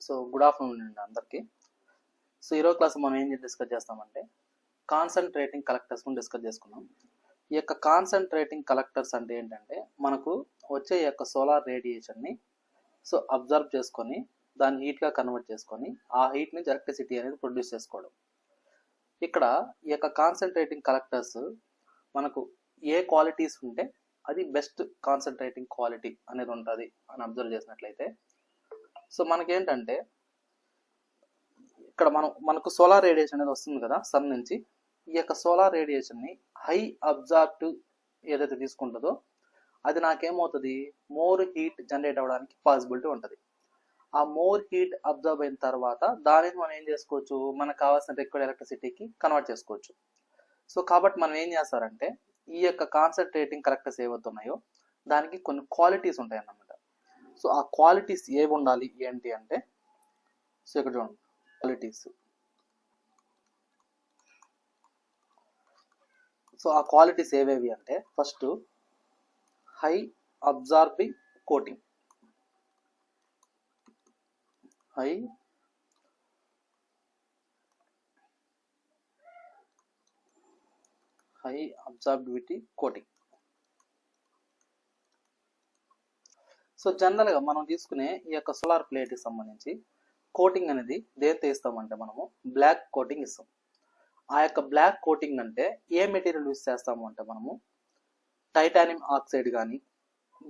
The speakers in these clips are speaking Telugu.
సో గుడ్ ఆఫ్టర్నూన్ అండి అందరికీ. సో ఈరోజు క్లాస్ మనం ఏం డిస్కస్ చేస్తామంటే కాన్సన్ట్రేటింగ్ కలెక్టర్స్ డిస్కస్ చేసుకున్నాం. ఈ యొక్క కాన్సన్ట్రేటింగ్ కలెక్టర్స్ అంటే ఏంటంటే మనకు వచ్చే ఈ యొక్క సోలార్ రేడియేషన్ని సో అబ్జర్వ్ చేసుకొని దాన్ని హీట్గా కన్వర్ట్ చేసుకొని ఆ హీట్ని ఎలక్ట్రిసిటీ అనేది ప్రొడ్యూస్ చేసుకోవడం. ఇక్కడ ఈ యొక్క కాన్సన్ట్రేటింగ్ కలెక్టర్స్ మనకు ఏ క్వాలిటీస్ ఉంటే అది బెస్ట్ కాన్సన్ట్రేటింగ్ క్వాలిటీ అనేది ఉంటుంది అని అబ్జర్వ్ చేసినట్లయితే సో మనకేంటంటే ఇక్కడ మనకు సోలార్ రేడియేషన్ అనేది వస్తుంది కదా సన్ నుంచి. ఈ యొక్క సోలార్ రేడియేషన్ని హై అబ్జార్బ్టివ్ ఏదైతే తీసుకుంటుందో అది నాకేమవుతుంది, మోర్ హీట్ జనరేట్ అవ్వడానికి పాసిబిలిటీ ఉంటుంది. ఆ మోర్ హీట్ అబ్జర్వ్ అయిన తర్వాత దానిని మనం ఏం చేసుకోవచ్చు, మనకు కావాల్సిన రిక్వైర్డ్ ఎలక్ట్రిసిటీకి కన్వర్ట్ చేసుకోవచ్చు. సో కాబట్టి మనం ఏం చేస్తారంటే ఈ యొక్క కాన్సన్ట్రేటింగ్ కలెక్టర్స్ ఏవైతే ఉన్నాయో దానికి కొన్ని క్వాలిటీస్ ఉంటాయి అన్నమాట. సో ఆ క్వాలిటీస్ ఏవి ఉండాలి ఏంటి అంటే సో ఇక్కడ చూడండి క్వాలిటీస్. సో ఆ క్వాలిటీస్ ఏవేవి అంటే first high absorbing coating, high absorbability coating. So జనరల్గా మనం తీసుకునే ఈ యొక్క సోలార్ ప్లేట్కి సంబంధించి కోటింగ్ అనేది దేంతో ఇస్తామంటే మనము బ్లాక్ కోటింగ్ ఇస్తాం. ఆ యొక్క బ్లాక్ కోటింగ్ అంటే ఏ మెటీరియల్ యూస్ చేస్తాము అంటే మనము టైటానియం ఆక్సైడ్ కానీ,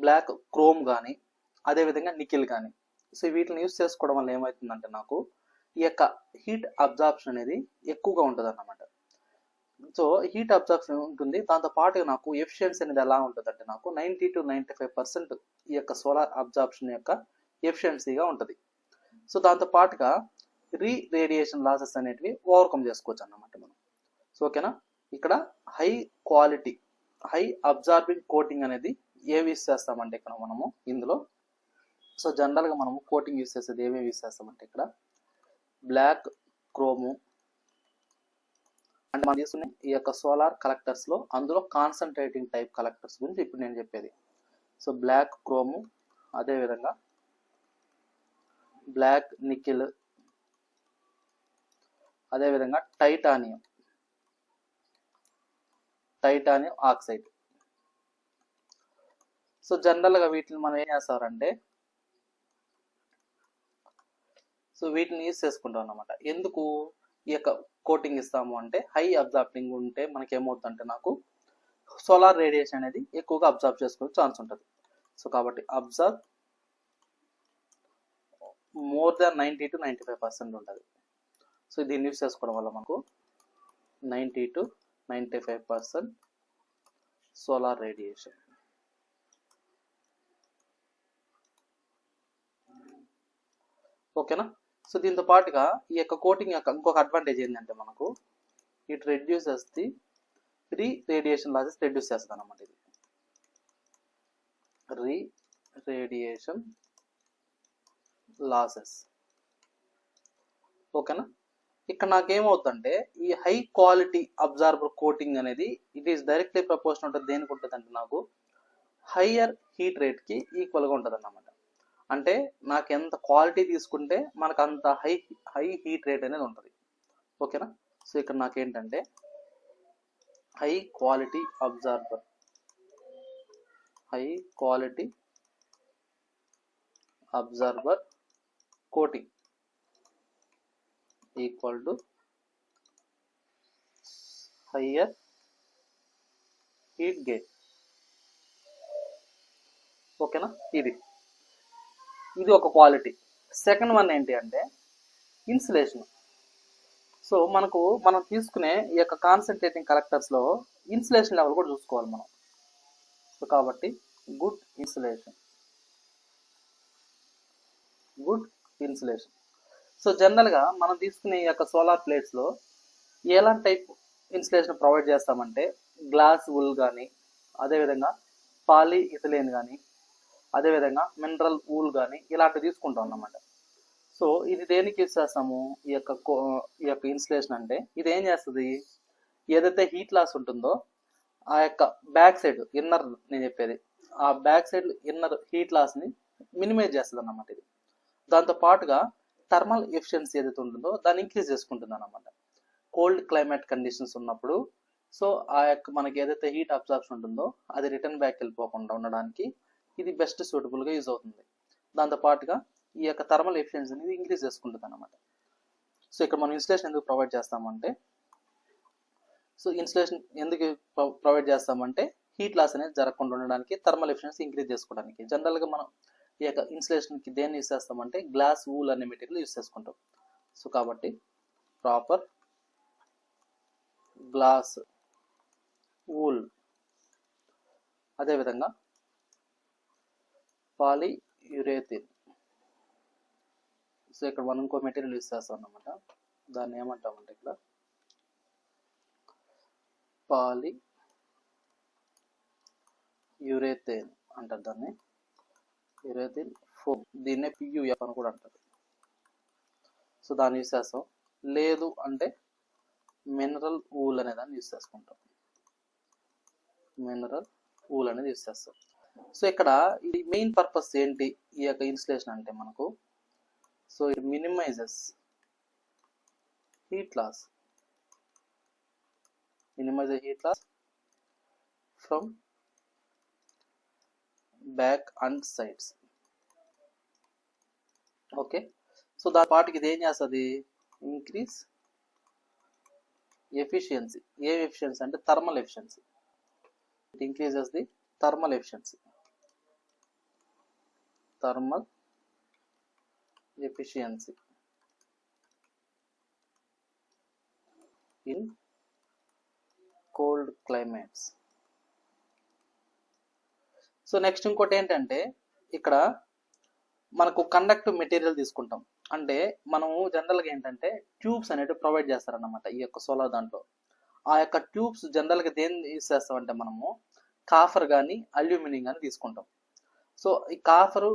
బ్లాక్ క్రోమ్ కానీ, అదేవిధంగా నికెల్ కానీ. సో వీటిని యూస్ చేసుకోవడం వల్ల ఏమవుతుందంటే నాకు ఈ యొక్క హీట్ అబ్జార్ప్షన్ అనేది ఎక్కువగా ఉంటుంది అన్నమాట. సో హీట్ అబ్జార్ప్షన్ ఉంటుంది, దాంతో పాటుగా నాకు ఎఫిషియన్సీ అనేది ఎలా ఉంటుంది అంటే నాకు 90 to 95% ఈ యొక్క సోలార్ అబ్జార్ప్షన్ యొక్క ఎఫిషియన్సీగా ఉంటుంది. సో దాంతో పాటుగా రేడియేషన్ లాసెస్ అనేటివి ఓవర్కమ్ చేసుకోవచ్చు అన్నమాట మనం. సో ఓకేనా, ఇక్కడ high quality high absorbing coating అనేది ఏవి యూస్ చేస్తామంటే ఇక్కడ మనము ఇందులో సో జనరల్గా మనము కోటింగ్ యూస్ చేసేది ఏమేమి యూస్ చేస్తామంటే ఇక్కడ బ్లాక్ క్రోము అంటే మనం తీసుకునే ఈ యొక్క సోలార్ కలెక్టర్స్ లో అందులో కాన్సన్ట్రేటింగ్ టైప్ కలెక్టర్స్ గురించి ఇప్పుడు నేను చెప్పేది. సో బ్లాక్ క్రోము, అదేవిధంగా బ్లాక్ నికెల్, అదేవిధంగా టైటానియం ఆక్సైడ్. సో జనరల్గా వీటిని మనం ఏం చేస్తారంటే సో వీటిని యూస్ చేసుకుంటాం అన్నమాట. ఎందుకు ఈ యొక్క కోటింగ్ ఇస్తాము అంటే హై అబ్జార్బింగ్ ఉంటే మనకి ఏమవుతుందంటే నాకు సోలార్ రేడియేషన్ అనేది ఎక్కువగా అబ్జర్వ్ చేసుకునే ఛాన్స్ ఉంటుంది. సో కాబట్టి అబ్జర్వ్ మోర్ దాన్ 90 to 95% ఉంటుంది. సో దీన్ని యూస్ చేసుకోవడం వల్ల మనకు 90 to 95% సోలార్ రేడియేషన్. ఓకేనా. సో దీంతో పాటుగా ఈ యొక్క కోటింగ్ యొక్క ఇంకొక అడ్వాంటేజ్ ఏంటంటే మనకు it reduces the radiation losses reduce చేస్తుంది అన్నమాట. ఇది రేడియేషన్ లాసెస్. ఓకేనా. ఇక్కడ నాకేమవుతుందంటే ఈ హై క్వాలిటీ అబ్జార్బర్ కోటింగ్ అనేది ఇట్ ఈస్ డైరెక్ట్లీ ప్రపోర్షనల్ ఉంటుంది. దేనికి ఉంటుంది అంటే నాకు హయ్యర్ హీట్ రేట్కి ఈక్వల్గా ఉంటుంది అన్నమాట. అంటే నాకు ఎంత క్వాలిటీ తీసుకుంటే మనకు అంత హై హీట్ రేట్ అనేది ఉంటుంది. ఓకేనా. సో ఇక్కడ నాకేంటంటే high quality absorber coating equal to higher heat gain. ఓకేనా. ఇది ఒక క్వాలిటీ. సెకండ్ వన్ ఏంటి అంటే ఇన్సులేషన్. సో మనం తీసుకునే ఈ యొక్క కాన్సన్ట్రేటింగ్ కలెక్టర్స్లో ఇన్సులేషన్ లెవెల్ కూడా చూసుకోవాలి మనం. సో కాబట్టి గుడ్ ఇన్సులేషన్. సో జనరల్గా మనం తీసుకునే ఈ యొక్క సోలార్ ప్లేట్స్లో ఎలాంటి టైప్ ఇన్సులేషన్ ప్రొవైడ్ చేస్తామంటే గ్లాస్ వుల్ కానీ, అదేవిధంగా పాలీ ఇథిలీన్ కానీ, అదేవిధంగా మినరల్ ఊల్ కానీ ఇలాంటివి తీసుకుంటాం అన్నమాట. సో ఇది దేనికి యూస్ చేస్తాము ఈ యొక్క ఇన్సులేషన్ అంటే ఇది ఏం చేస్తుంది, ఏదైతే హీట్ లాస్ ఉంటుందో ఆ యొక్క బ్యాక్ సైడ్ ఇన్నర్ నేను చెప్పేది ఆ బ్యాక్ సైడ్ ఇన్నర్ హీట్ లాస్ని మినిమైజ్ చేస్తుంది అన్నమాట ఇది. దాంతో పాటుగా థర్మల్ ఎఫిషియన్సీ ఏదైతే ఉంటుందో దాన్ని ఇంక్రీజ్ చేసుకుంటుంది అనమాట. కోల్డ్ క్లైమేట్ కండిషన్స్ ఉన్నప్పుడు సో ఆ యొక్క మనకి ఏదైతే హీట్ అబ్జార్ప్షన్ ఉంటుందో అది రిటర్న్ బ్యాక్ వెళ్ళిపోకుండా ఉండడానికి ఇది బెస్ట్ సూటబుల్గా యూజ్ అవుతుంది. దాంతో పాటుగా ఈ యొక్క థర్మల్ ఎఫిషియన్సీ అనేది ఇంక్రీజ్ చేసుకుంటుంది అనమాట. సో ఇక్కడ మనం ఇన్సులేషన్ ఎందుకు ప్రొవైడ్ చేస్తామంటే ప్రొవైడ్ చేస్తామంటే హీట్ లాస్ అనేది జరగకుండా ఉండడానికి, థర్మల్ ఎఫిషియన్సీ ఇంక్రీజ్ చేసుకోవడానికి. జనరల్గా మనం ఈ యొక్క ఇన్సులేషన్కి దేన్ని యూస్ చేస్తామంటే గ్లాస్ వూల్ అనే మెటీరియల్ యూస్ చేసుకుంటాం. సో కాబట్టి ప్రాపర్ గ్లాస్ వూల్, అదేవిధంగా పాలియురేథిన్. సో ఇక్కడ మనం ఇంకో మెటీరియల్ యూస్ చేస్తాం అన్నమాట. దాన్ని ఏమంటామంటే ఇక్కడ పాలియురేథేన్ అంటారు, దాన్ని యురేథిన్ ఫోమ్, దీన్నే పియుఎఫ్ అని కూడా అంటారు. సో దాన్ని యూస్ చేస్తాం. లేదు అంటే మినరల్ వూల్ అనే దాన్ని యూస్ చేసుకుంటాం. మినరల్ వూల్ అనేది యూస్ చేస్తాం. సో ఇక్కడ ఇది మెయిన్ పర్పస్ ఏంటి ఈ యొక్క ఇన్సులేషన్ అంటే మనకు, so it minimises heat loss, from back and sides. Okay, so దాని పాటికి ఇది ఏం చేస్తుంది, ఇంక్రీజ్ ఎఫిషియన్సీ. ఏ ఎఫిషియన్సీ అంటే thermal efficiency. It increases the thermal efficiency. Thermal efficiency in cold climates. So next ఇంకోటి ఏంటంటే ఇక్కడ మనకు కండక్టివ్ మెటీరియల్ తీసుకుంటాం. అంటే మనము జనరల్గా ఏంటంటే ట్యూబ్స్ అనేవి ప్రొవైడ్ చేస్తారన్నమాట ఈ యొక్క సోలార్ దాంట్లో. ఆ యొక్క ట్యూబ్స్ జనరల్గా దేన్ని యూస్ చేస్తామంటే మనము కాఫర్ కానీ అల్యూమినియం కానీ తీసుకుంటాం. సో ఈ కాఫరు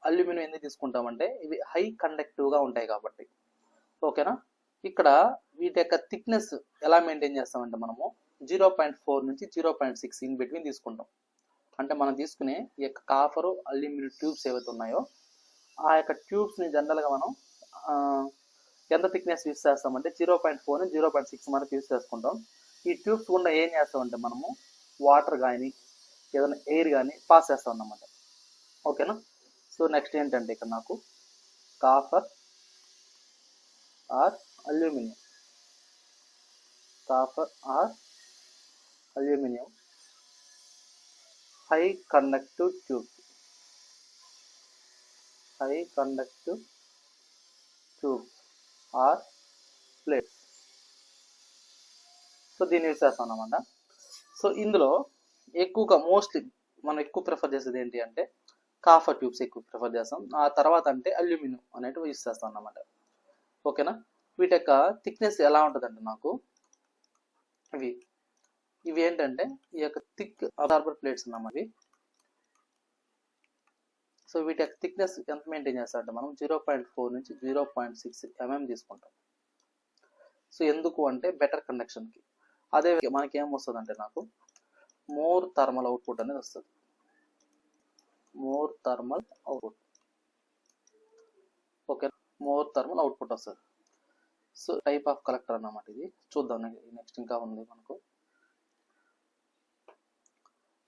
అల్యూమినియం ఎందుకు తీసుకుంటామంటే ఇవి హై కండక్టివ్గా ఉంటాయి కాబట్టి. ఓకేనా, ఇక్కడ వీటి యొక్క థిక్నెస్ ఎలా మెయింటైన్ చేస్తామంటే మనము 0.4 నుంచి 0.6 ఇన్ బిట్వీన్ తీసుకుంటాం. అంటే మనం తీసుకునే ఈ యొక్క కాఫరు అల్యూమినియం ట్యూబ్స్ ఏవైతే ఉన్నాయో ఆ యొక్క ట్యూబ్స్ని జనరల్గా మనం ఎంత థిక్నెస్ యూస్ చేస్తామంటే 0.4 నుంచి 0.6 మనకు యూస్ చేసుకుంటాం. ఈ ట్యూబ్స్ గుండా ఏం చేస్తామంటే మనము వాటర్ కానీ ఏదైనా ఎయిర్ కానీ పాస్ చేస్తాం అన్నమాట. ఓకేనా, సో నెక్స్ట్ ఏంటంటే ఇక్కడ నాకు copper or aluminium, copper or aluminium high conductive tube, high conductive tube or plates. So దీన్ని యూస్ చేస్తాం అన్నమాట. సో ఇందులో ఎక్కువగా మోస్ట్లీ మనం ఎక్కువ ప్రిఫర్ చేసేది ఏంటి అంటే కాఫర్ ట్యూబ్స్ ఎక్కువ ప్రిఫర్ చేస్తాం. ఆ తర్వాత అంటే అల్యూమినియం అనేటివి యూస్ చేస్తాం అన్నమాట. ఓకేనా, వీటి యొక్క థిక్నెస్ ఎలా ఉంటుందంటే నాకు ఇవి ఏంటంటే ఈ యొక్క థిక్ అబ్జార్బర్ ప్లేట్స్ అన్నమాట. సో వీటి యొక్క థిక్నెస్ ఎంత మెయింటైన్ చేస్తారంటే మనం 0.4 నుంచి 0.6 mm తీసుకుంటాం. సో ఎందుకు అంటే బెటర్ కండక్షన్కి. అదే మనకి ఏం వస్తుంది అంటే నాకు మోర్ థర్మల్ అవుట్పుట్ అనేది వస్తుంది, more thermal output. Okay, more thermal output వస్తుంది. సో టైప్ ఆఫ్ కలెక్టర్ అన్నమాట ఇది. చూద్దాం నెక్స్ట్ ఇంకా ఉంది మనకు.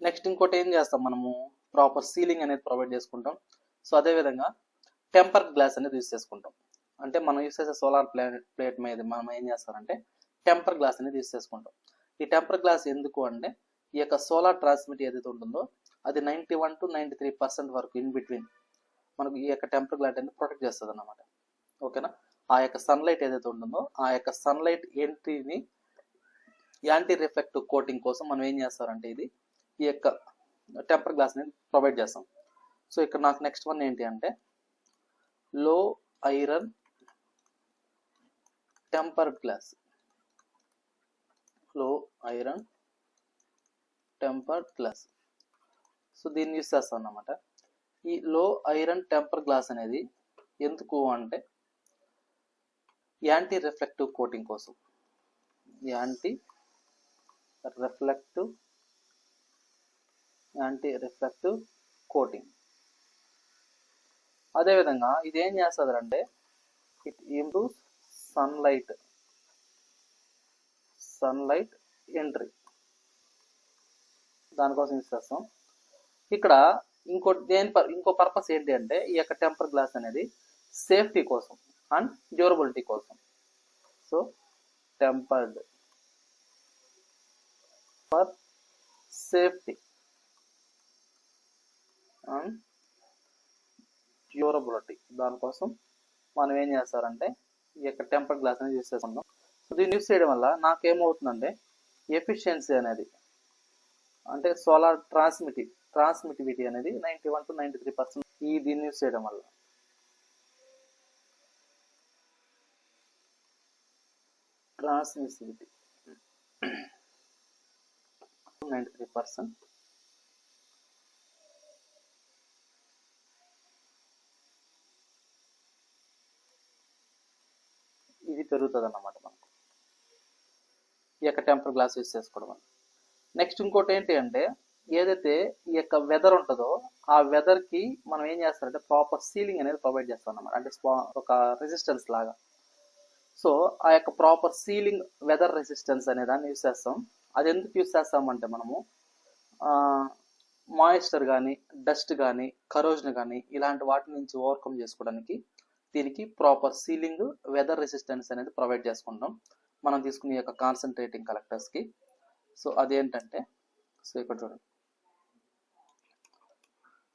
నెక్స్ట్ ఇంకోటి ఏం చేస్తాం మనము ప్రాపర్ సీలింగ్ అనేది ప్రొవైడ్ చేసుకుంటాం. సో అదేవిధంగా టెంపర్ గ్లాస్ అనేది యూస్ చేసుకుంటాం. అంటే మనం యూస్ చేసే సోలార్ ప్లేట్ మీద మనం ఏం చేస్తారంటే టెంపర్ గ్లాస్ అనేది యూస్ చేసుకుంటాం. ఈ టెంపర్ గ్లాస్ ఎందుకు అంటే ఈ యొక్క సోలార్ ట్రాన్స్మిట్ ఏదైతే ఉంటుందో అది 91 to 93% వరకు ఇన్ బిట్వీన్ మనకు ఈ యొక్క టెంపర్ గ్లాస్ అనేది ప్రొటెక్ట్ చేస్తుంది అన్నమాట. ఓకేనా, ఆ యొక్క సన్లైట్ ఏదైతే ఉంటుందో ఆ యొక్క సన్లైట్ ఎంట్రీని యాంటీ రిఫ్లెక్టివ్ కోటింగ్ కోసం మనం ఏం చేస్తారంటే ఇది ఈ యొక్క టెంపర్ గ్లాస్ అనేది ప్రొవైడ్ చేస్తాం. సో ఇక్కడ నాకు నెక్స్ట్ వన్ ఏంటి అంటే లో ఐరన్ టెంపర్డ్ గ్లాస్, లో ఐరన్ టెంపర్డ్ గ్లాస్. సో దీన్ని యూస్ చేస్తాం అన్నమాట. ఈ లో ఐరన్ టెంపర్ గ్లాస్ అనేది ఎందుకు అంటే యాంటీ రిఫ్లెక్టివ్ కోటింగ్ కోసం, యాంటీ రిఫ్లెక్టివ్ కోటింగ్. అదేవిధంగా ఇది ఏం చేస్తుంది అంటే ఇట్ ఇంప్రూవ్స్ సన్లైట్ ఎంట్రీ, దానికోసం యూస్ చేస్తాం. ఇక్కడ ఇంకో పర్పస్ ఏంటి అంటే ఈ యొక్క టెంపర్ గ్లాస్ అనేది సేఫ్టీ కోసం అండ్ డ్యూరబిలిటీ కోసం. So tempered for safety and durability, దానికోసం మనం ఏం చేస్తారంటే ఈ యొక్క టెంపర్ గ్లాస్ అనేది యూస్ చేసుకుంటాం. సో దీన్ని యూస్ చేయడం వల్ల నాకేమవుతుందంటే ఎఫిషియన్సీ అనేది, అంటే సోలార్ ట్రాన్స్మిటివిటీ అనేది 91 to 93% దీన్ని యూస్ చేయడం వల్ల. ట్రాన్స్మిసివిటీ 93%. ఇది పెరుగుతుంది అన్నమాట మనకు ఈ యొక్క టెంపర్ గ్లాస్ యూస్ చేసుకోవడం వల్ల. నెక్స్ట్ ఇంకోటి ఏంటి అంటే ఏదైతే ఈ యొక్క వెదర్ ఉంటుందో ఆ వెదర్కి మనం ఏం చేస్తారంటే ప్రాపర్ సీలింగ్ అనేది ప్రొవైడ్ చేస్తాం అన్నమాట, అంటే ఒక రెసిస్టెన్స్ లాగా. సో ఆ యొక్క ప్రాపర్ సీలింగ్ వెదర్ రెసిస్టెన్స్ అనే దాన్ని యూస్ చేస్తాం. అది ఎందుకు యూస్ చేస్తామంటే మనము మాయిశ్చర్ కానీ డస్ట్ కానీ కరోజన్ కానీ ఇలాంటి వాటి నుంచి ఓవర్కమ్ చేసుకోవడానికి దీనికి ప్రాపర్ సీలింగ్ వెదర్ రెసిస్టెన్స్ అనేది ప్రొవైడ్ చేసుకుంటాం మనం తీసుకునే యొక్క కాన్సన్ట్రేటింగ్ కలెక్టర్స్కి. సో అదేంటంటే, సో ఇక్కడ చూడండి,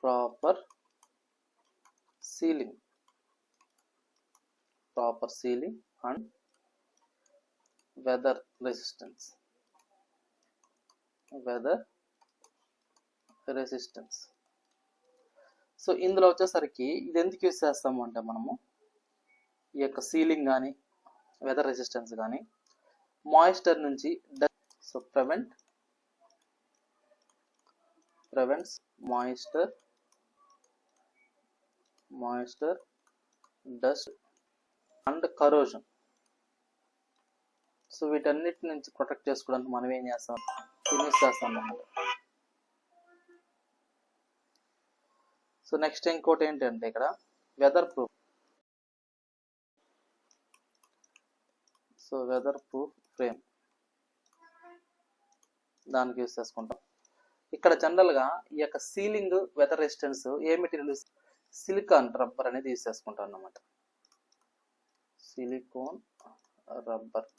proper sealing and weather resistance. So ఇందులో వచ్చేసరికి ఇది ఎందుకు యూస్ చేస్తాము అంటే మనము ఈ యొక్క సీలింగ్ కానీ వెదర్ రెసిస్టెన్స్ కానీ మాయిశ్చర్ నుంచి so prevents moisture, dust and corrosion. So వీటన్నిటి నుంచి ప్రొటెక్ట్ చేసుకోవడానికి మనం ఏం చేస్తాం, యూస్ చేస్తాం అన్నమాట. సో నెక్స్ట్ ఇంకోటి ఏంటంటే ఇక్కడ weather proof. So weather proof frame దానికి యూస్ చేసుకుంటాం. ఇక్కడ జనరల్గా ఈ యొక్క సీలింగ్ వెదర్ రెసిస్టెన్స్ ఏ మెటీరియల్, సిలికాన్ రబ్బర్ అనేది యూస్ చేసుకుంటాం అన్నమాట. సిలికాన్ రబ్బర్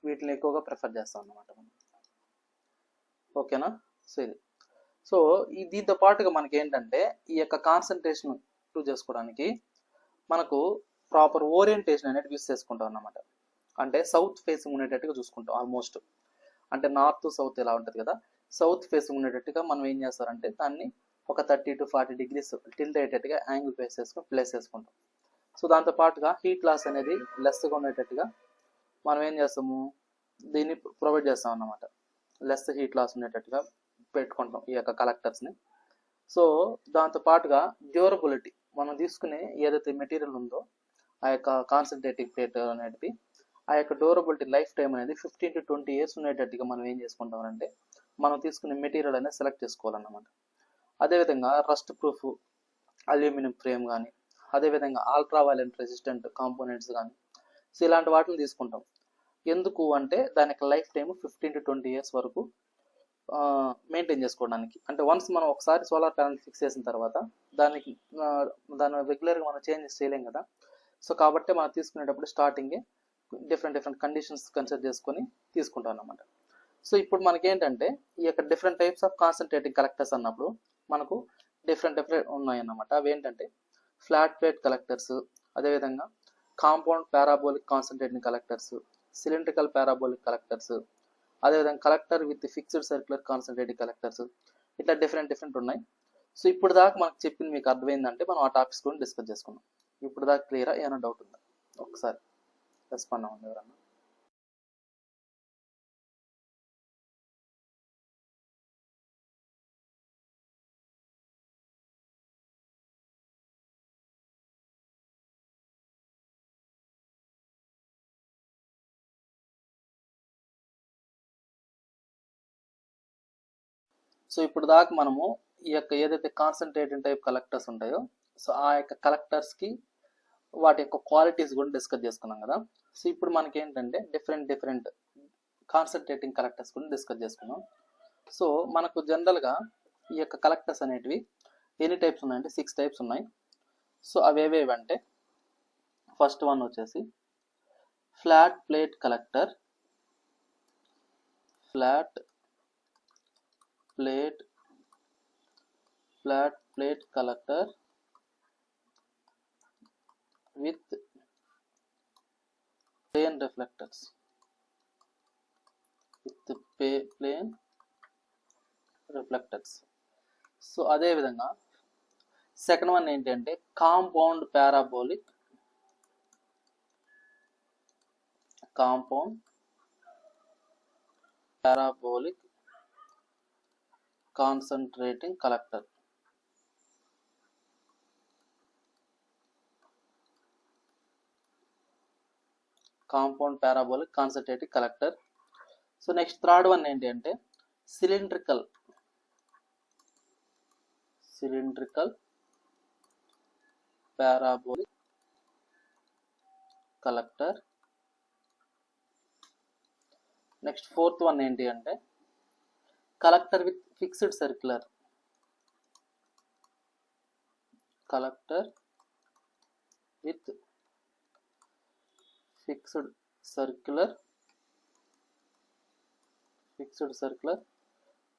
వీటిని ఎక్కువగా ప్రిఫర్ చేస్తాం అన్నమాట మనం. ఓకేనా. సో దీంతో పాటుగా మనకి ఏంటంటే ఈ యొక్క కాన్సన్ట్రేషన్ ఇంప్రూవ్ చేసుకోవడానికి మనకు ప్రాపర్ ఓరియంటేషన్ అనేది యూస్ చేసుకుంటాం అన్నమాట. అంటే సౌత్ ఫేసింగ్ ఉండేటట్టుగా చూసుకుంటాం. ఆల్మోస్ట్ అంటే నార్త్ సౌత్ ఎలా ఉంటుంది కదా, సౌత్ ఫేసింగ్ ఉండేటట్టుగా మనం ఏం చేస్తారంటే దాన్ని ఒక 30 to 40 degrees టిల్ట్ అయ్యేటట్టుగా యాంగిల్ ప్లేస్ చేసుకుంటాం. సో దాంతో పాటుగా హీట్ లాస్ అనేది లెస్గా ఉండేటట్టుగా మనం ఏం చేస్తాము, దీన్ని ప్రొవైడ్ చేస్తాం అన్నమాట. లెస్ హీట్ లాస్ ఉండేటట్టుగా పెట్టుకుంటాం ఈ యొక్క కలెక్టర్స్ని. సో దాంతో పాటుగా డ్యూరబిలిటీ, మనం తీసుకునే ఏదైతే మెటీరియల్ ఉందో ఆ యొక్క కాన్సన్ట్రేటింగ్ ప్లేట్ అనేది ఆ యొక్క డ్యూరబిలిటీ లైఫ్ టైం అనేది 15 to 20 years ఉండేటట్టుగా మనం ఏం చేసుకుంటామంటే మనం తీసుకునే మెటీరియల్ అనేది సెలెక్ట్ చేసుకోవాలన్నమాట. అదేవిధంగా రస్ట్ ప్రూఫ్ అల్యూమినియం ఫ్రేమ్ కానీ, అదేవిధంగా అల్ట్రా వైలెంట్ రెసిస్టెంట్ కాంపోనెంట్స్ కానీ, సో ఇలాంటి వాటిని తీసుకుంటాం. ఎందుకు అంటే దాని యొక్క లైఫ్ టైం 15 to 20 years వరకు మెయింటైన్ చేసుకోవడానికి. అంటే వన్స్ మనం ఒకసారి సోలార్ ప్యానల్ ఫిక్స్ చేసిన తర్వాత దాన్ని రెగ్యులర్గా మనం చేంజెస్ చేయలేం కదా. సో కాబట్టి మనం తీసుకునేటప్పుడు స్టార్టింగే డిఫరెంట్ కండిషన్స్ కన్సిడర్ చేసుకొని తీసుకుంటాం అన్నమాట. సో ఇప్పుడు మనకి ఏంటంటే ఈ యొక్క different types of concentrating collectors అన్నప్పుడు మనకు డిఫరెంట్ ఉన్నాయన్నమాట. అవి ఏంటంటే ఫ్లాట్ ప్లేట్ కలెక్టర్స్, అదేవిధంగా compound parabolic concentrating collectors, cylindrical parabolic collectors, అదేవిధంగా collector with fixed circular concentrating collectors, ఇట్లా డిఫరెంట్ ఉన్నాయి. సో ఇప్పుడు దాకా మనకు చెప్పింది మీకు అర్థమైందంటే మనం ఆ టాపిక్స్ గురించి డిస్కస్ చేసుకున్నాం. ఇప్పుడు దాకా క్లియరా, ఏమైనా డౌట్ ఉందా ఒకసారి రెస్పాండ్ అవ్వండి ఎవరన్నా. సో ఇప్పుడు దాకా మనము ఈ యొక్క ఏదైతే కాన్సన్ట్రేటింగ్ టైప్ కలెక్టర్స్ ఉంటాయో సో ఆ యొక్క కలెక్టర్స్కి వాటి యొక్క క్వాలిటీస్ కూడా డిస్కస్ చేసుకున్నాం కదా. సో ఇప్పుడు మనకి ఏంటంటే డిఫరెంట్ కాన్సన్ట్రేటింగ్ కలెక్టర్స్ కూడా డిస్కస్ చేసుకున్నాం. సో మనకు జనరల్గా ఈ యొక్క కలెక్టర్స్ అనేటివి ఎన్ని టైప్స్ ఉన్నాయంటే 6 టైప్స్ ఉన్నాయి. సో అవి ఏవేవంటే ఫస్ట్ వన్ వచ్చేసి flat plate collector, flat plate collector with plane reflectors, so అదే విధంగా సెకండ్ వన్ ఏంటంటే compound parabolic concentrating collector. So next third one ఏంటి అంటే cylindrical parabolic collector. Next fourth one ఏంటి అంటే collector with fixed circular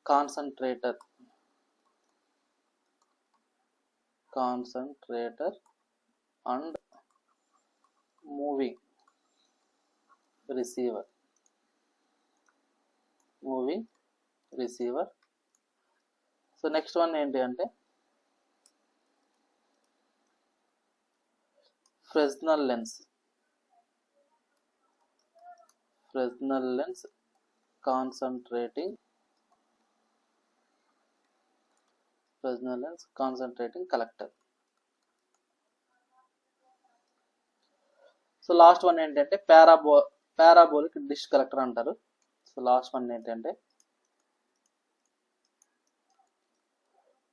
concentrator and moving receiver. So next one ఏంటి అంటే Fresnel lens concentrating collector. So last one ఏంటంటే పారాబోలిక్ డిష్ కలెక్టర్ అంటారు. సో లాస్ట్ వన్ ఏంటంటే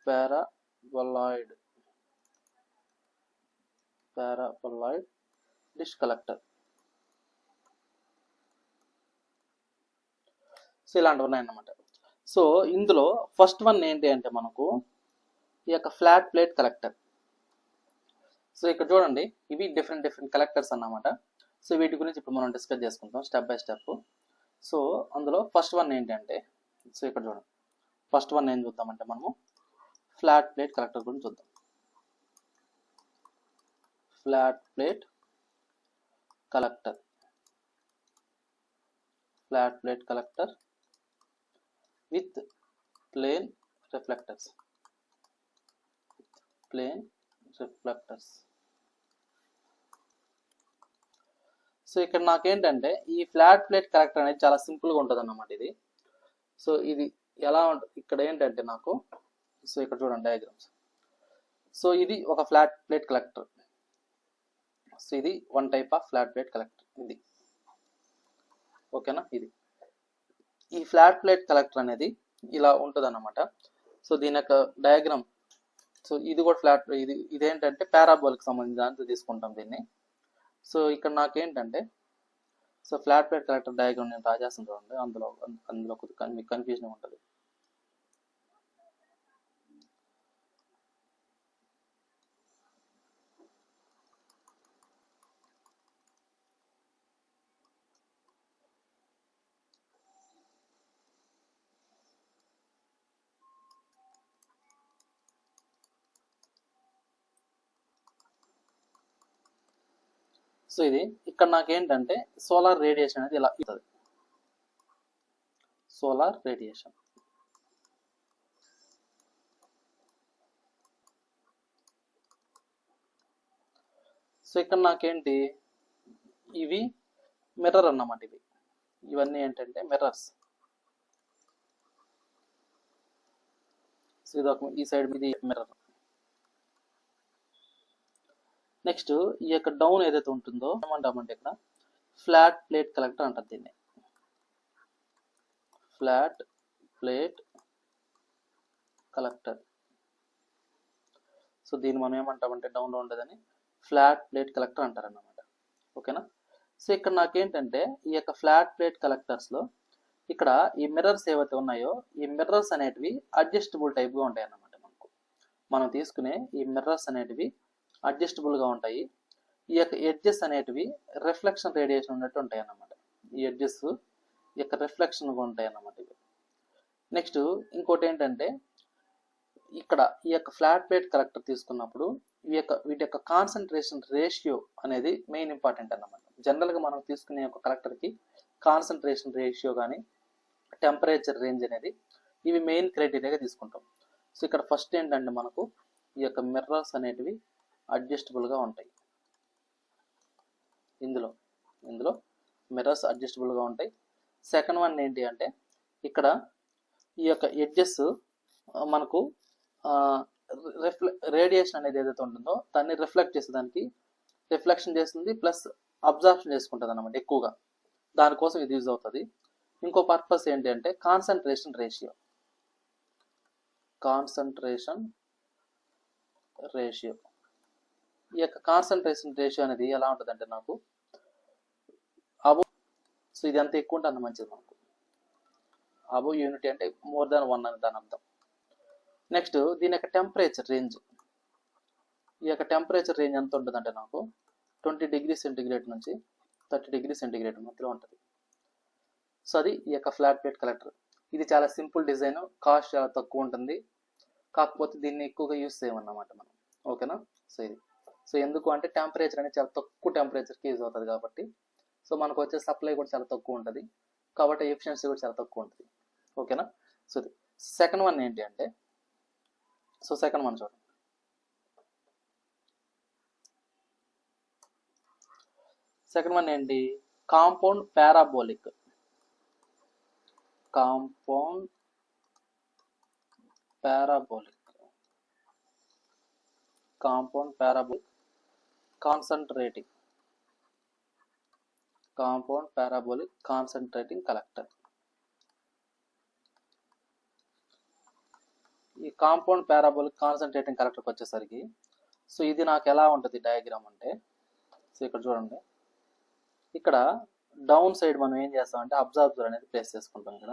పారాబొలాయిడ్ డిష్ కలెక్టర్. సో ఇలాంటివి ఉన్నాయన్నమాట. సో ఇందులో ఫస్ట్ వన్ ఏంటి అంటే మనకు ఈ యొక్క ఫ్లాట్ ప్లేట్ కలెక్టర్. సో ఇక్కడ చూడండి, ఇవి డిఫరెంట్ కలెక్టర్స్ అన్నమాట. సో వీటి గురించి ఇప్పుడు మనం డిస్కస్ చేసుకుంటాం స్టెప్ బై స్టెప్. సో అందులో ఫస్ట్ వన్ ఏంటంటే, సో ఇక్కడ చూడండి, ఫస్ట్ వన్ ఏం చూద్దామంటే మనము ఫ్లాట్ ప్లేట్ కలెక్టర్ గురించి చూద్దాం. Flat plate collector with plane reflectors. So ఇక్కడ నాకేంటంటే ఈ ఫ్లాట్ ప్లేట్ కలెక్టర్ అనేది చాలా సింపుల్గా ఉంటుంది అన్నమాట ఇది. సో ఇది ఎలా ఉంటుంది ఇక్కడ ఏంటంటే నాకు, సో ఇక్కడ చూడండి డయాగ్రామ్స్. సో ఇది ఒక ఫ్లాట్ ప్లేట్ కలెక్టర్. సో ఇది one type of flat plate collector ఇది, ఓకేనా. ఇది ఈ ఫ్లాట్ ప్లేట్ కలెక్టర్ అనేది ఇలా ఉంటుంది అన్నమాట. సో దీని యొక్క డయాగ్రామ్, సో ఇది కూడా ఫ్లాట్, ఇదేంటంటే పారాబోల్కి సంబంధించిన దాంతో తీసుకుంటాం దీన్ని. సో ఇక్కడ నాకేంటంటే, so flat plate collector diagram నేను రాజేస్తాను చూడండి, అందులో మీకు కన్ఫ్యూజన్ ఉంటుంది. సో ఇది ఇక్కడ నాకేంటంటే సోలార్ రేడియేషన్ అనేది ఇలా ఇస్తుంది. Solar radiation. సో ఇక్కడ నాకేంటి, ఇవి మిర్రర్ అన్నమాట. ఇవన్నీ ఏంటంటే మిర్రర్స్. సో ఇది ఈ సైడ్ మీద మిర్రర్. నెక్స్ట్ ఈ యొక్క డౌన్ ఏదైతే ఉంటుందో ఏమంటామంటే ఇక్కడ ఫ్లాట్ ప్లేట్ కలెక్టర్ అంటారు దీన్ని. Flat plate collector. సో దీన్ని మనం ఏమంటామంటే డౌన్లో ఉండేదని ఫ్లాట్ ప్లేట్ కలెక్టర్ అంటారన్నమాట. ఓకేనా. సో ఇక్కడ నాకేంటంటే ఈ యొక్క ఫ్లాట్ ప్లేట్ కలెక్టర్స్లో ఇక్కడ ఈ మిర్రర్స్ ఏవైతే ఉన్నాయో ఈ మిర్రర్స్ అనేటివి అడ్జస్టబుల్ టైప్గా ఉంటాయి అన్నమాట. మనం తీసుకునే ఈ మిర్రర్స్ అనేటివి అడ్జస్టబుల్గా ఉంటాయి. ఈ యొక్క ఎడ్జెస్ అనేటివి రిఫ్లెక్షన్ రేడియేషన్ ఉన్నట్టు ఉంటాయి అన్నమాట. ఈ ఎడ్జెస్ ఈ యొక్క రిఫ్లెక్షన్గా ఉంటాయి అన్నమాట. ఇవి నెక్స్ట్ ఇంకోటి ఏంటంటే ఇక్కడ ఈ యొక్క ఫ్లాట్ ప్లేట్ కలెక్టర్ తీసుకున్నప్పుడు వీటి యొక్క కాన్సన్ట్రేషన్ రేషియో అనేది మెయిన్ ఇంపార్టెంట్ అన్నమాట. జనరల్గా మనం తీసుకునే ఒక కలెక్టర్కి కాన్సన్ట్రేషన్ రేషియో కానీ టెంపరేచర్ రేంజ్ అనేది ఇవి మెయిన్ క్రైటీరియాగా తీసుకుంటాం. సో ఇక్కడ ఫస్ట్ ఏంటంటే మనకు ఈ యొక్క మిర్రర్స్ అనేటివి అడ్జస్టబుల్గా ఉంటాయి. ఇందులో మిర్రర్స్ అడ్జస్టబుల్గా ఉంటాయి. సెకండ్ వన్ ఏంటి అంటే ఇక్కడ ఈ యొక్క ఎడ్జెస్ మనకు రేడియేషన్ అనేది ఏదైతే ఉంటుందో దాన్ని రిఫ్లెక్ట్ చేసేదానికి రిఫ్లెక్షన్ చేస్తుంది, ప్లస్ అబ్జార్ప్షన్ చేసుకుంటుంది అన్నమాట ఎక్కువగా. దానికోసం ఇది యూజ్ అవుతుంది. ఇంకో పర్పస్ ఏంటి అంటే కాన్సన్ట్రేషన్ రేషియో. ఈ యొక్క కాన్సన్ట్రేషన్ రేషియో అనేది ఎలా ఉంటుందంటే నాకు సో ఇది ఎంత ఎక్కువ ఉంటే అంత మంచిది మనకు. అబోవ్ యూనిటీ అంటే మోర్ దాన్ 1 అని దాని అర్థం. నెక్స్ట్ దీని యొక్క టెంపరేచర్ రేంజ్. ఈ యొక్క టెంపరేచర్ రేంజ్ ఎంత ఉంటుందంటే నాకు 20 డిగ్రీ సెంటిగ్రేడ్ నుంచి 30 డిగ్రీ సెంటిగ్రేడ్ మధ్యలో ఉంటుంది. సో అది ఈ యొక్క ఫ్లాట్ ప్లేట్ కలెక్టర్. ఇది చాలా సింపుల్ డిజైన్, కాస్ట్ చాలా తక్కువ ఉంటుంది. కాకపోతే దీన్ని ఎక్కువగా యూజ్ చేయమన్నమాట మనం. ఓకేనా. సో ఎందుకు అంటే టెంపరేచర్ అనేది చాలా తక్కువ టెంపరేచర్కి యూజ్ అవుతుంది కాబట్టి. సో మనకు వచ్చే సప్లై కూడా చాలా తక్కువ ఉంటుంది కాబట్టి ఎఫిషియన్సీ కూడా చాలా తక్కువ ఉంటుంది. ఓకేనా. సో ఇది సెకండ్ వన్ ఏంటి అంటే సెకండ్ వన్ చూడండి. సెకండ్ వన్ ఏంటి? Compound parabolic concentrating collector. ఈ కాంపౌండ్ పారాబోలిక్ కాన్సన్ట్రేటింగ్ కలెక్టర్కి వచ్చేసరికి సో ఇది నాకు ఎలా ఉంటుంది డయాగ్రామ్ అంటే, సో ఇక్కడ చూడండి. ఇక్కడ డౌన్ సైడ్ మనం ఏం చేస్తామంటే అబ్జార్బర్ అనేది ప్లేస్ చేసుకుంటాం. ఇక్కడ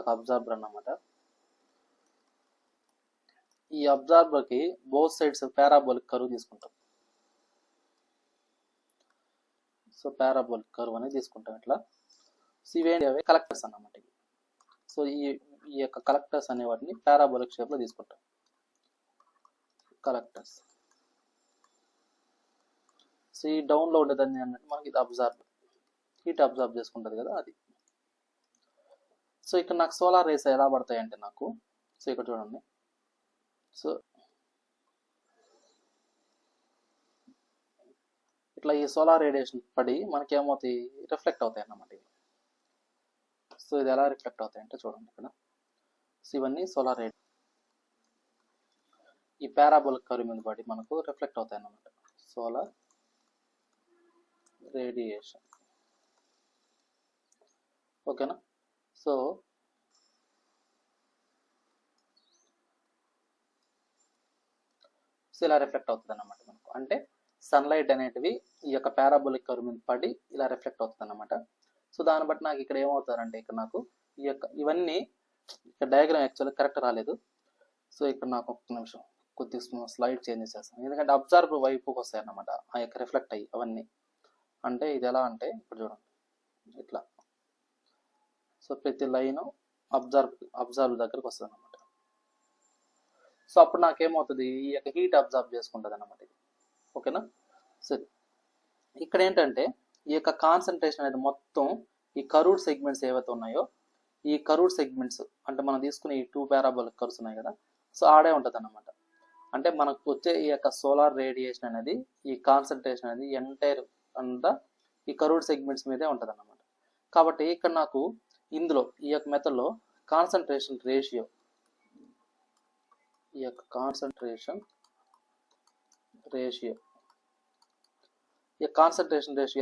ఒక అబ్జార్బర్ అన్నమాట. ఈ అబ్జార్బర్కి బోత్ సైడ్స్ పారాబోలిక్ కర్వ్ తీసుకుంటాం. సో పారాబోలిక్ కర్వ్ అనేది తీసుకుంటాం ఇట్లా. సో ఇవేంటి అవి కలెక్టర్స్ అన్నమాట. సో ఈ యొక్క కలెక్టర్స్ అనే వాటిని పారాబోలిక్ షేప్లో తీసుకుంటాం. కలెక్టర్స్. సో ఈ డౌన్లో ఉండేదాన్ని అన్నట్టు మనకి ఇది అబ్జార్బర్, హీట్ అబ్జార్బ్ చేసుకుంటుంది కదా అది. సో ఇక్కడ నాకు సోలార్ రేస్ ఎలా పడతాయి అంటే నాకు, సో ఇక్కడ చూడండి. సో ఇట్లా ఈ సోలార్ రేడియేషన్ పడి మనకి ఏమవుతాయి, రిఫ్లెక్ట్ అవుతాయి అన్నమాట. సో ఇది ఎలా రిఫ్లెక్ట్ అవుతాయి అంటే చూడండి ఇక్కడ. సో ఇవన్నీ సోలార్ రేడియేషన్ ఈ పారాబోలిక్ కర్వ్ మీద పడి మనకు రిఫ్లెక్ట్ అవుతాయి అన్నమాట. Solar radiation. ఓకేనా. సో ఇలా రిఫ్లెక్ట్ అవుతుంది అన్నమాట మనకు. అంటే సన్లైట్ అనేటివి ఈ యొక్క పారాబోలిక్ కర్వ్ మీద పడి ఇలా రిఫ్లెక్ట్ అవుతుంది అన్నమాట. సో దాన్ని బట్టి నాకు ఇక్కడ ఏమవుతారంటే ఇక్కడ నాకు ఈ యొక్క ఇవన్నీ ఇక్కడ డయాగ్రామ్ యాక్చువల్గా కరెక్ట్ రాలేదు. సో ఇక్కడ నాకు ఒక్క నిమిషం కొద్దిగా స్లైడ్ చేంజ్ చేసేస్తాను, ఎందుకంటే అబ్జార్బర్ వైపుకి వస్తాయి అన్నమాట ఆ యొక్క రిఫ్లెక్ట్ అయ్యి అవన్నీ. అంటే ఇది ఎలా అంటే ఇప్పుడు చూడండి ఇట్లా. సో ప్రతి లైన్ అబ్జార్బ్ దగ్గరకు వస్తుంది అన్నమాట. సో అప్పుడు నాకేమవుతుంది, ఈ యొక్క హీట్ అబ్జార్బ్ చేసుకుంటుంది అన్నమాట. ఓకేనా. సరే ఇక్కడ ఏంటంటే ఈ యొక్క కాన్సన్ట్రేషన్ అనేది మొత్తం ఈ కరూడ్ సెగ్మెంట్స్ ఏవైతే ఉన్నాయో ఈ కరూడ్ సెగ్మెంట్స్ అంటే మనం తీసుకునే ఈ 2 పారాబోలిక్ కర్వ్స్ ఉన్నాయి కదా, సో ఆడే ఉంటుంది అన్నమాట. అంటే మనకు వచ్చే ఈ యొక్క సోలార్ రేడియేషన్ అనేది ఈ కాన్సన్ట్రేషన్ అనేది ఎంటైర్ అంతా ఈ కరూడ్ సెగ్మెంట్స్ మీదే ఉంటుంది అన్నమాట. కాబట్టి ఇక్కడ నాకు ఇందులో ఈ యొక్క మెథడ్లో కాన్సన్ట్రేషన్ రేషియో ఈ యొక్క కాన్సన్ట్రేషన్ రేషియో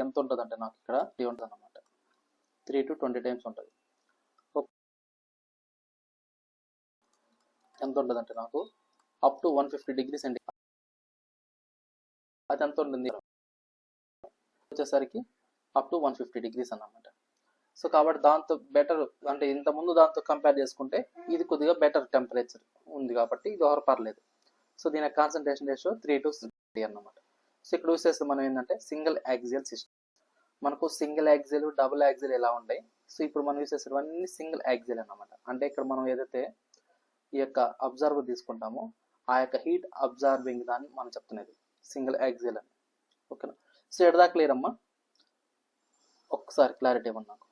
ఎంత ఉంటుంది అంటే నాకు ఇక్కడ 3 ఉంటుంది అన్నమాట. 3 to 20 టైమ్స్ ఉంటుంది. ఎంత ఉంటుంది అంటే నాకు అప్ టు 150 డిగ్రీ సెంటిగ్రేడ్ అది ఎంత ఉంటుంది వచ్చేసరికి అప్ టు 150 degrees అన్నమాట. సో కాబట్టి దాంతో బెటర్, అంటే ఇంత ముందు దాంతో కంపేర్ చేసుకుంటే ఇది కొద్దిగా బెటర్ టెంపరేచర్ ఉంది కాబట్టి ఇది ఓవర్ పర్లేదు. సో దీని కాన్సన్ట్రేషన్ రేషియో 3:60 అన్నమాట. సో ఇక్కడ యూస్ చేస్తే మనం ఏంటంటే సింగిల్ యాక్సియల్ సిస్టమ్. మనకు సింగిల్ యాక్సియల్, డబుల్ యాక్సియల్ ఎలా ఉంటాయి. సో ఇప్పుడు మనం యూస్ చేసేవన్నీ సింగిల్ యాక్సియల్ అన్నమాట. అంటే ఇక్కడ మనం ఏదైతే ఈ యొక్క అబ్జర్వర్ తీసుకుంటామో ఆ యొక్క హీట్ అబ్జర్వింగ్ దాన్ని మనం చెప్తున్నది సింగిల్ యాక్సియల్ అని. ఓకేనా. సో ఎడదా క్లియర్ అమ్మా? ఒక్కసారి క్లారిటీ ఇవ్వండి నాకు.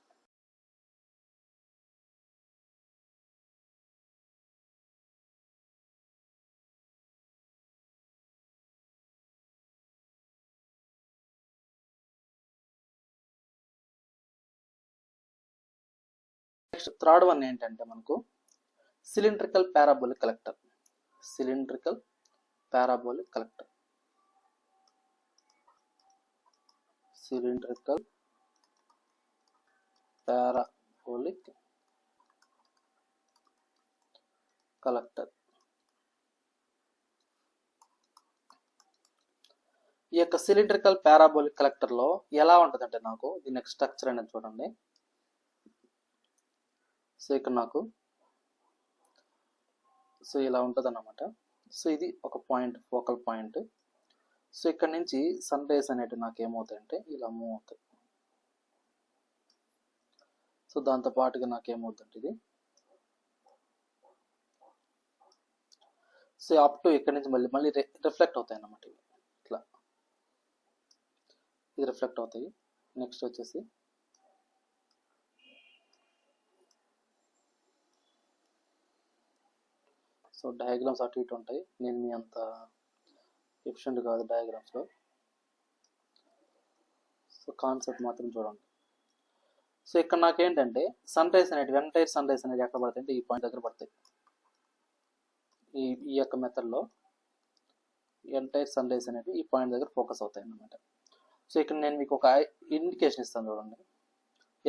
నెక్స్ట్ థర్డ్ వన్ ఏంటంటే మనకు cylindrical parabolic collector. Cylindrical parabolic collector. Cylindrical parabolic collector. ఈ యొక్క సిలిండ్రికల్ పారాబోలిక్ కలెక్టర్ లో ఎలా ఉంటుందంటే నాకు దీని యొక్క స్ట్రక్చర్ అనేది చూడండి. సో ఇక్కడ నాకు సో ఇలా ఉంటుంది అన్నమాట. సో ఇది ఒక పాయింట్, ఫోకల్ పాయింట్. సో ఇక్కడ నుంచి సన్ రేస్ అనేవి నాకు ఏమవుతాయంటే ఇలా మూవ్ అవుతాయి. సో దాంతో పాటుగా నాకు ఏమవుతుందంటే ఇది సో అప్ టు ఇక్కడ నుంచి మళ్ళీ రిఫ్లెక్ట్ అవుతాయి అన్నమాట. ఇవి ఇట్లా ఇది రిఫ్లెక్ట్ అవుతాయి. నెక్స్ట్ వచ్చేసి సో డయాగ్రామ్స్ అటు ఇటు ఉంటాయి. నేను మీ అంత ఎఫిషియెంట్ కాదు డయాగ్రామ్స్లో. సో కాన్సెప్ట్ మాత్రం చూడండి. సో ఇక్కడ నాకేంటంటే సన్ రైస్ అనేవి ఎంటైర్ సన్ రైస్ అనేది ఎక్కడ పడతాయి అంటే ఈ పాయింట్ దగ్గర పడతాయి. ఈ యొక్క మెథడ్లో ఎంటైర్ సన్ రైస్ అనేవి ఈ పాయింట్ దగ్గర ఫోకస్ అవుతాయి అన్నమాట. సో ఇక్కడ నేను మీకు ఒక ఇండికేషన్ ఇస్తాను చూడండి,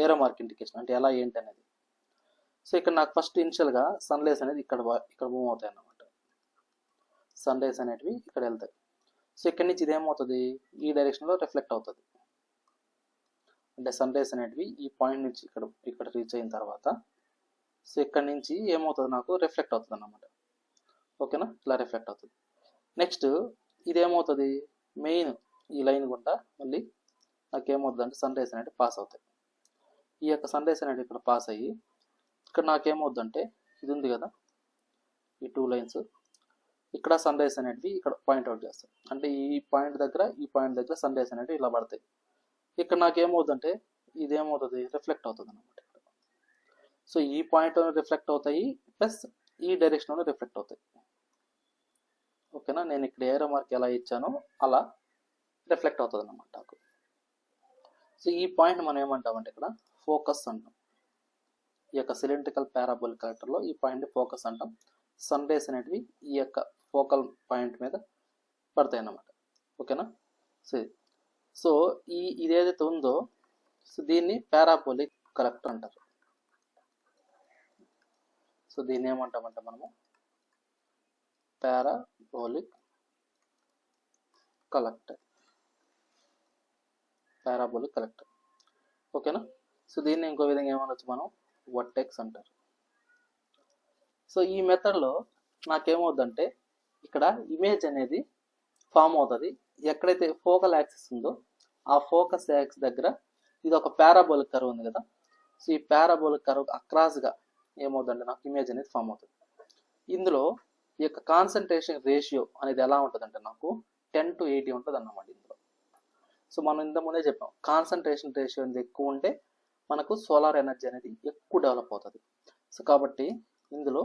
ఏరో మార్క్ ఇండికేషన్ అంటే ఎలా ఏంటి అనేది. సో ఇక్కడ నాకు ఫస్ట్ ఇనిషియల్గా సన్ రైస్ అనేది ఇక్కడ మూవ్ అవుతాయి అన్నమాట. సన్ రైస్ అనేటివి ఇక్కడ వెళ్తాయి. సో ఇక్కడ నుంచి ఇదేమవుతుంది, ఈ డైరెక్షన్లో రిఫ్లెక్ట్ అవుతుంది. అంటే సన్ రైస్ అనేటివి ఈ పాయింట్ నుంచి ఇక్కడ రీచ్ అయిన తర్వాత సో ఇక్కడ నుంచి ఏమవుతుంది, నాకు రిఫ్లెక్ట్ అవుతుంది అన్నమాట. ఓకేనా, ఇలా రిఫ్లెక్ట్ అవుతుంది. నెక్స్ట్ ఇదేమవుతుంది, మెయిన్ ఈ లైన్ గుండా మళ్ళీ నాకు ఏమవుతుంది అంటే సన్ రైస్ అనేవి పాస్ అవుతాయి. ఈ యొక్క సన్ రైస్ అనేవి ఇక్కడ పాస్ అయ్యి ఇక్కడ నాకేమవుద్దంటే ఇది ఉంది కదా, ఈ టూ లైన్స్ ఇక్కడ సన్ రైస్ అనేటివి ఇక్కడ పాయింట్అవుట్ చేస్తాయి. అంటే ఈ పాయింట్ దగ్గర సన్ రైస్ అనేవి ఇలా పడతాయి. ఇక్కడ నాకేమవుతుందంటే ఇదేమవుతుంది, రిఫ్లెక్ట్ అవుతుంది అనమాట. సో ఈ పాయింట్ రిఫ్లెక్ట్ అవుతాయి ప్లస్ ఈ డైరెక్షన్లో రిఫ్లెక్ట్ అవుతాయి. ఓకేనా, నేను ఇక్కడ ఏరో మార్క్ ఎలా ఇచ్చానో అలా రిఫ్లెక్ట్ అవుతుంది అనమాట నాకు. సో ఈ పాయింట్ మనం ఏమంటామంటే ఇక్కడ ఫోకస్ అంటాం. ఈ యొక్క సిలిండ్రికల్ పారాబోలిక్ కలెక్టర్లో ఈ పాయింట్ ఫోకస్ అంటాం. సన్ రేస్ అనేటివి ఈ యొక్క ఫోకల్ పాయింట్ మీద పడతాయి అన్నమాట. ఓకేనా. సో ఇదేదైతే ఉందో సో దీన్ని పారాబోలిక్ కలెక్టర్ అంటారు. సో దీన్ని ఏమంటామంటే మనము పారాబోలిక్ కలెక్టర్. Parabolic collector. ఓకేనా. సో దీన్ని ఇంకో విధంగా ఏమనొచ్చు మనం, వర్టెక్స్ అంటారు. సో ఈ మెథడ్లో నాకేమవుద్దంటే ఇక్కడ ఇమేజ్ అనేది ఫామ్ అవుతుంది. ఎక్కడైతే ఫోకల్ యాక్సిస్ ఉందో ఆ ఫోకస్ యాక్సిస్ దగ్గర ఇది ఒక పారాబోలిక్ కర్వ్ ఉంది కదా. సో ఈ పారాబోలిక్ కర్వ్ అక్రాస్గా ఏమవుతుందంటే నాకు ఇమేజ్ అనేది ఫామ్ అవుతుంది. ఇందులో ఈ యొక్క కాన్సన్ట్రేషన్ రేషియో అనేది ఎలా ఉంటుందంటే నాకు 10:80 ఉంటుంది అన్నమాట ఇందులో. సో మనం ఇంతకుముందే చెప్పాం, కాన్సన్ట్రేషన్ రేషియో అనేది ఎక్కువ ఉంటే మనకు సోలార్ ఎనర్జీ అనేది ఎక్కువ డెవలప్ అవుతుంది. సో కాబట్టి ఇందులో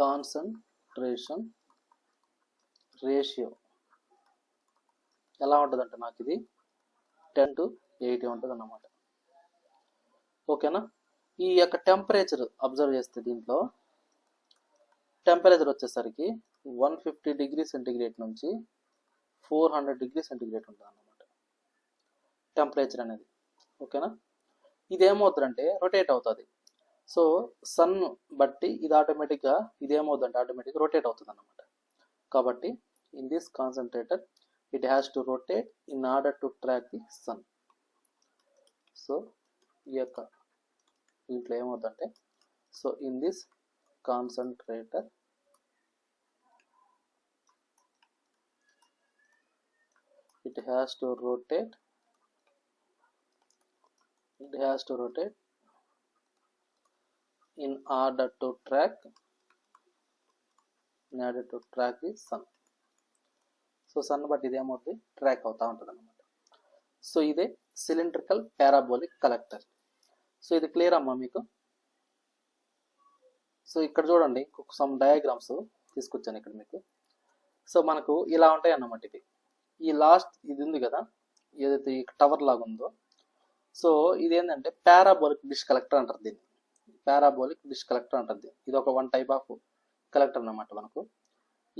కాన్సన్ట్రేషన్ రేషియో ఎలా ఉంటుందంటే నాకు ఇది 10:80 ఉంటుంది అన్నమాట. ఓకేనా. ఈ యొక్క టెంపరేచర్ అబ్జర్వ్ చేస్తే దీంట్లో టెంపరేచర్ వచ్చేసరికి 150 డిగ్రీ సెంటిగ్రేడ్ నుంచి 400 డిగ్రీ సెంటిగ్రేడ్ ఉంటుంది అన్నమాట టెంపరేచర్ అనేది. ఓకేనా. ఇదేమవుతుందంటే రొటేట్ అవుతుంది. సో సన్ బట్టి ఇది ఆటోమేటిక్గా ఇదేమవుతుందంటే ఆటోమేటిక్గా రొటేట్ అవుతుంది అన్నమాట. కాబట్టి in this concentrator it has to rotate in order to track the sun. So ఈ యొక్క దీంట్లో ఏమవుతుందంటే, so in this concentrator it has to rotate in order to track the sun. So sun బట్టి ఇది ఏమవుతుంది, ట్రాక్ అవుతా ఉంటుంది అనమాట. సో ఇదే సిలిండ్రికల్ పారాబోలిక్ కలెక్టర్. సో ఇది క్లియర్ అమ్మా మీకు? సో ఇక్కడ చూడండి సమ్ డయాగ్రామ్స్ తీసుకొచ్చాను ఇక్కడ మీకు. సో మనకు ఇలా ఉంటాయి అన్నమాట. ఇది ఈ లాస్ట్ ఇది ఉంది కదా, ఏదైతే ఈ టవర్ లాగా ఉందో, సో ఇది ఏంటంటే పారాబోలిక్ డిష్ కలెక్టర్ అంటారు దీన్ని. పారాబోలిక్ డిష్ కలెక్టర్ అంటారు. ఇది ఒక వన్ టైప్ ఆఫ్ కలెక్టర్ అన్నమాట. మనకు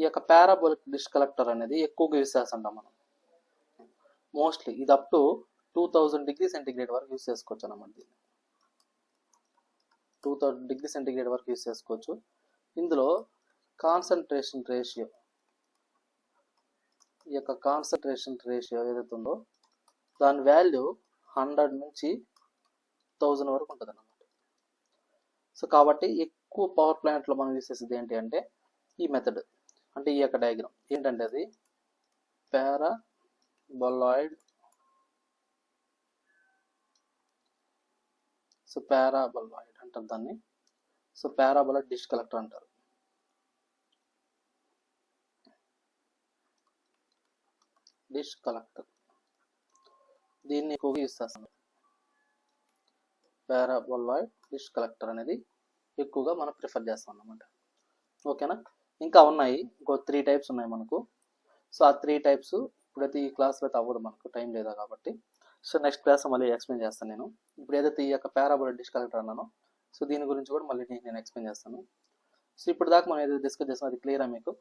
ఈ యొక్క పారాబోలిక్ డిష్ కలెక్టర్ అనేది ఎక్కువగా యూస్ చేస్తుంటాం మనం. మోస్ట్లీ ఇది అప్ టు 2000 డిగ్రీ సెంటిగ్రేడ్ వరకు యూస్ చేసుకోవచ్చు అన్నమాట. దీన్ని 2000 డిగ్రీ సెంటిగ్రేడ్ వరకు యూస్ చేసుకోవచ్చు. ఇందులో కాన్సన్ట్రేషన్ రేషియో, ఈ యొక్క కాన్సన్ట్రేషన్ రేషియో ఏదైతే ఉందో దాని వాల్యూ 100 నుంచి 1000 వరకు ఉంటుంది అన్నమాట. సో కాబట్టి ఎక్కువ పవర్ ప్లాంట్లో మనం యూస్ చేసేది ఏంటి అంటే ఈ మెథడ్, అంటే ఈ యొక్క డయాగ్రామ్ ఏంటంటే అది పారాబొలాయిడ్. సో పారాబొలాయిడ్ అంటారు దాన్ని. సో పారాబొలాయిడ్ డిష్ కలెక్టర్ అంటారు. డిష్ కలెక్టర్ దీన్ని ఎక్కువగా యూస్ చేస్తాం. పారాబొలాయిడ్ డిష్ కలెక్టర్ అనేది ఎక్కువగా మనం ప్రిఫర్ చేస్తాం అన్నమాట. ఓకేనా? ఇంకా ఉన్నాయి, ఇంకో 3 టైప్స్ ఉన్నాయి మనకు. సో ఆ 3 టైప్స్ ఇప్పుడైతే ఈ క్లాస్లో అయితే అవ్వదు, మనకు టైం లేదా కాబట్టి. సో నెక్స్ట్ క్లాస్ మళ్ళీ ఎక్స్ప్లెయిన్ చేస్తాను నేను. ఇప్పుడు ఏదైతే ఈ యొక్క పారాబొలాయిడ్ డిష్ కలెక్టర్ అన్నానో, సో దీని గురించి కూడా మళ్ళీ నేను ఎక్స్ప్లెయిన్ చేస్తాను. సో ఇప్పుడు దాకా మనం ఏదైతే డిస్కస్ చేస్తామో అది క్లియరా మీకు?